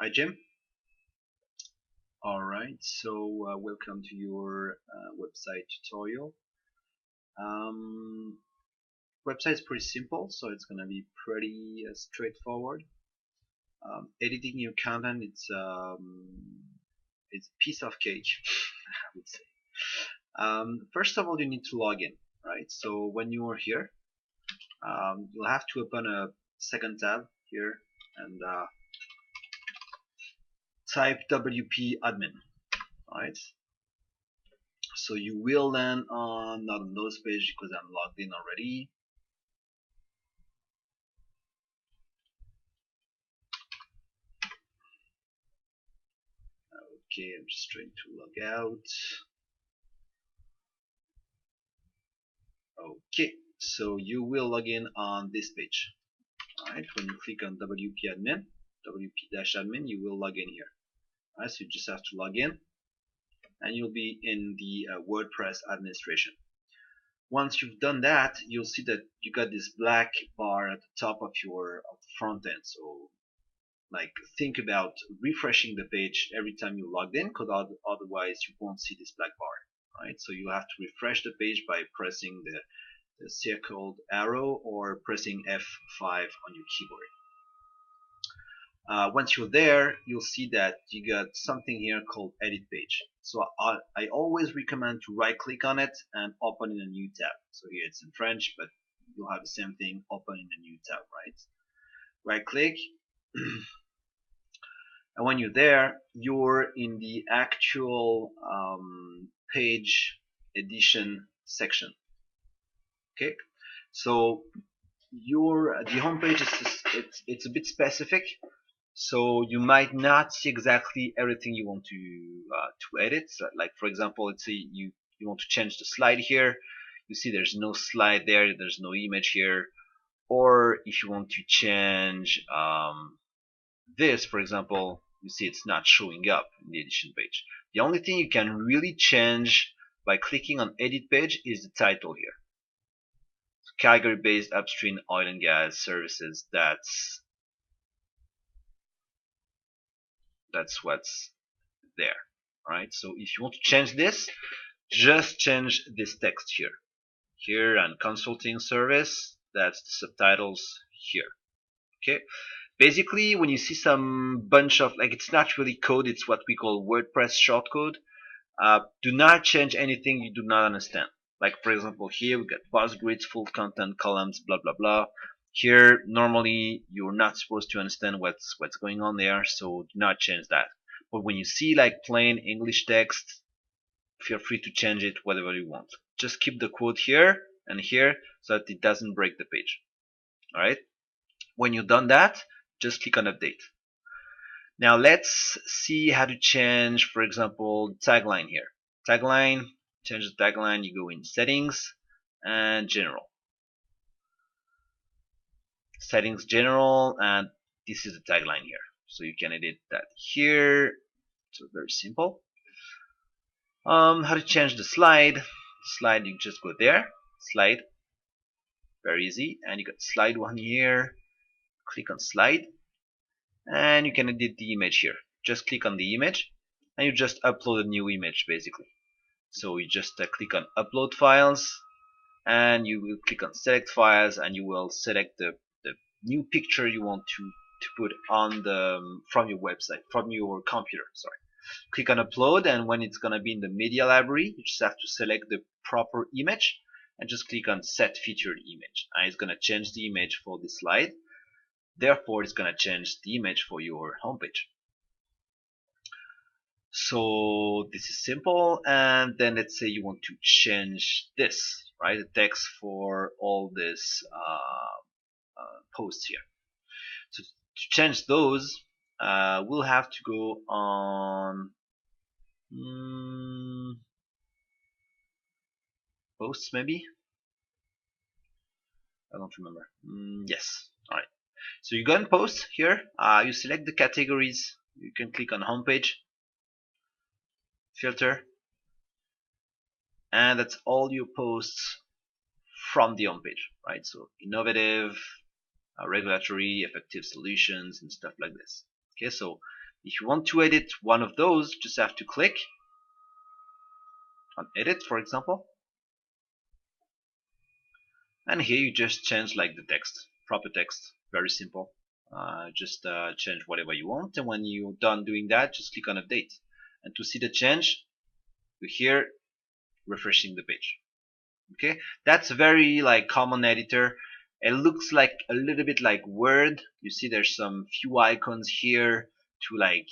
Hi Jim. Alright, so welcome to your website tutorial. Um, Website is pretty simple, so it's gonna be pretty straightforward. Editing your content, it's a piece of cake, I would say. First of all, you need to log in, right? So when you are here, you'll have to open a second tab here and type WP admin, right? So you will land on not on those page because I'm logged in already. Okay, I'm just trying to log out. Okay, so you will log in on this page. Alright, when you click on WP admin, WP-admin, you will log in here. Alright, so you just have to log in and you'll be in the WordPress administration. Once you've done that, you'll see that you got this black bar at the top of your front end. So like think about refreshing the page every time you logged in, because otherwise you won't see this black bar, right? So you have to refresh the page by pressing the circled arrow or pressing F5 on your keyboard. Once you're there, you'll see that you got something here called edit page. So I always recommend to right click on it and open in a new tab. So here it's in French, but you'll have the same thing, open in a new tab, right? Right click. And when you're there, you're in the actual page edition section. Okay, so the home page it's a bit specific, so you might not see exactly everything you want to edit. So like for example, let's say you want to change the slide here. You see there's no slide there. There's no image here. Or if you want to change this, for example, you see it's not showing up in the edition page. The only thing you can really change by clicking on edit page is the title here. So Calgary-based upstream oil and gas services. That's what's there. Alright, so if you want to change this, just change this text here. Here and consulting service, that's the subtitles here. Okay. Basically, when you see some bunch of, like, it's not really code, it's what we call WordPress shortcode. Do not change anything you do not understand. Like, for example, here we got boss grids, full content, columns, blah, blah, blah. Here, normally, you're not supposed to understand what's going on there, so do not change that. But when you see, like, plain English text, feel free to change it whatever you want. Just keep the quote here and here so that it doesn't break the page. Alright? When you've done that, just click on update. Now let's see how to change, for example, the tagline here. Tagline, change the tagline, you go in settings and general. Settings general, and this is the tagline here. So you can edit that here. So very simple. How to change the slide. Slide, you just go there. Slide. Very easy. And you got slide one here. Click on slide. And you can edit the image here. Just click on the image and you just upload a new image basically. So you just click on upload files and you will click on select files and you will select the new picture you want to put on the from your website, from your computer, sorry. Click on upload, and when it's gonna be in the media library, you just have to select the proper image and just click on set featured image, and it's gonna change the image for this slide. Therefore, it's gonna change the image for your homepage. So this is simple, and then let's say you want to change this, right? The text for all this posts here. So to change those, we'll have to go on posts maybe. I don't remember. Yes. All right. So you go in posts here. You select the categories. You can click on homepage, filter, and that's all your posts from the homepage, right? So innovative, regulatory, effective solutions, and stuff like this. Okay, so if you want to edit one of those, just have to click on edit, for example, and here you just change like the text, proper text, very simple. Just change whatever you want, and when you're done doing that, just click on update. And to see the change, you here refreshing the page. Okay, that's a very like common editor. It looks like a little bit like Word. You see there's some few icons here to like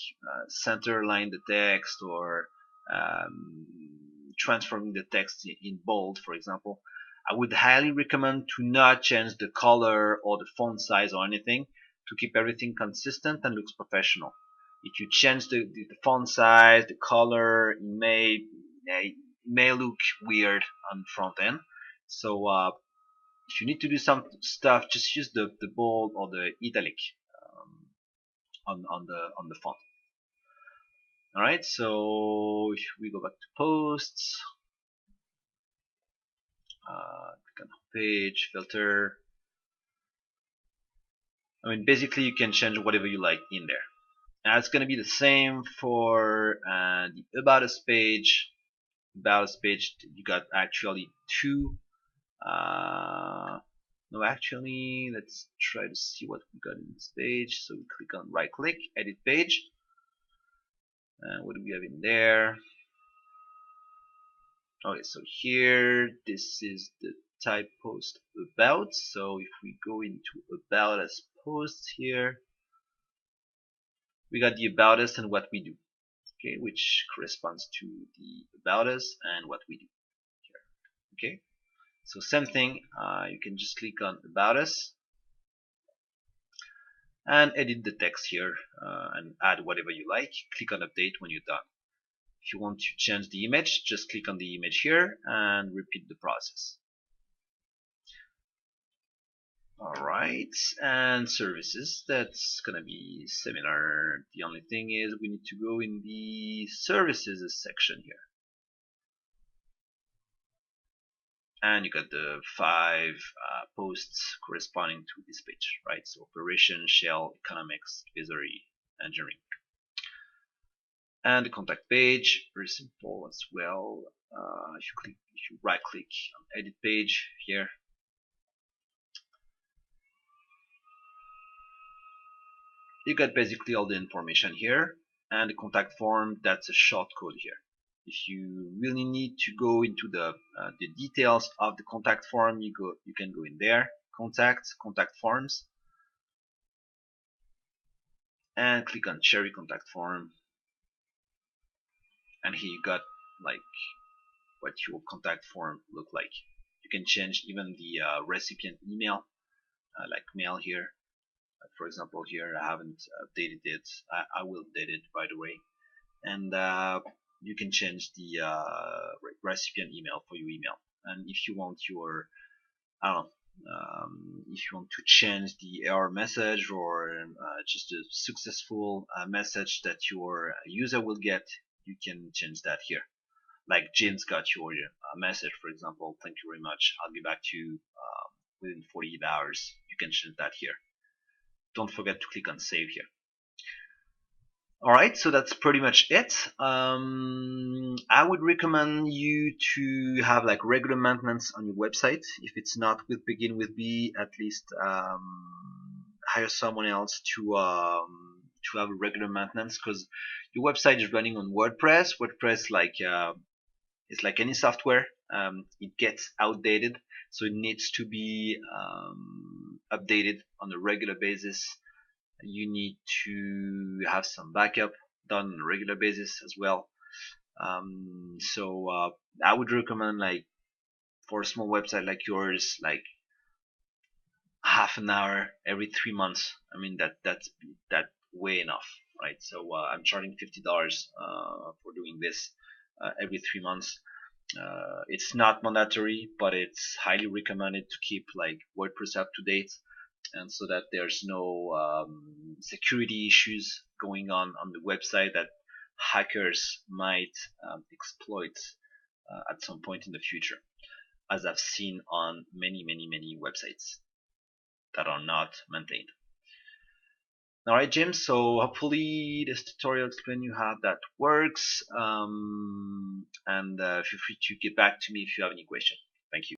center line the text or transforming the text in bold, for example. I would highly recommend to not change the color or the font size or anything to keep everything consistent and looks professional. If you change the font size, the color, it may look weird on front end. So if you need to do some stuff, just use the bold or the italic um, on the font. All right. So if we go back to posts, click on page filter. I mean, basically you can change whatever you like in there. Now it's going to be the same for the about us page. About us page, you got actually two. No, actually, let's try to see what we got in this page. So we click on right click, edit page. And what do we have in there? Okay, so here, this is the type post about. So if we go into about us posts here, we got the about us and what we do. Okay, which corresponds to the about us and what we do here. Okay, so same thing. You can just click on about us and edit the text here and add whatever you like. Click on update when you're done. If you want to change the image, just click on the image here and repeat the process. Alright, and services, that's gonna be similar. The only thing is we need to go in the services section here. And you got the 5 posts corresponding to this page, right? So operation, shell, economics, advisory, engineering. And the contact page, very simple as well. If you right click on edit page here, you got basically all the information here, and the contact form, that's a short code here. If you really need to go into the details of the contact form, you can go in there, contact forms, and click on cherry contact form, and here you got like what your contact form look like. You can change even the recipient email, like mail here. For example, here I haven't updated it. I will update it, by the way. And you can change the recipient email for your email. And if you want your, I don't know, if you want to change the error message or just a successful message that your user will get, you can change that here. Like James got your message, for example, thank you very much, I'll get back to you within 48 hours. You can change that here. Don't forget to click on save here. Alright, so that's pretty much it. I would recommend you to have like regular maintenance on your website. If it's not with Begin with B, at least hire someone else to have a regular maintenance, because your website is running on WordPress. WordPress is like any software. It gets outdated, so it needs to be updated on a regular basis. You need to have some backup done on a regular basis as well. So I would recommend, like, for a small website like yours, like half an hour every 3 months. I mean that's way enough, right? So I'm charging $50 for doing this every 3 months. It's not mandatory, but it's highly recommended to keep like WordPress up to date, and so that there's no security issues going on the website that hackers might exploit at some point in the future, as I've seen on many websites that are not maintained. All right, Jim. So hopefully this tutorial explained you how that works. And feel free to get back to me if you have any question. Thank you.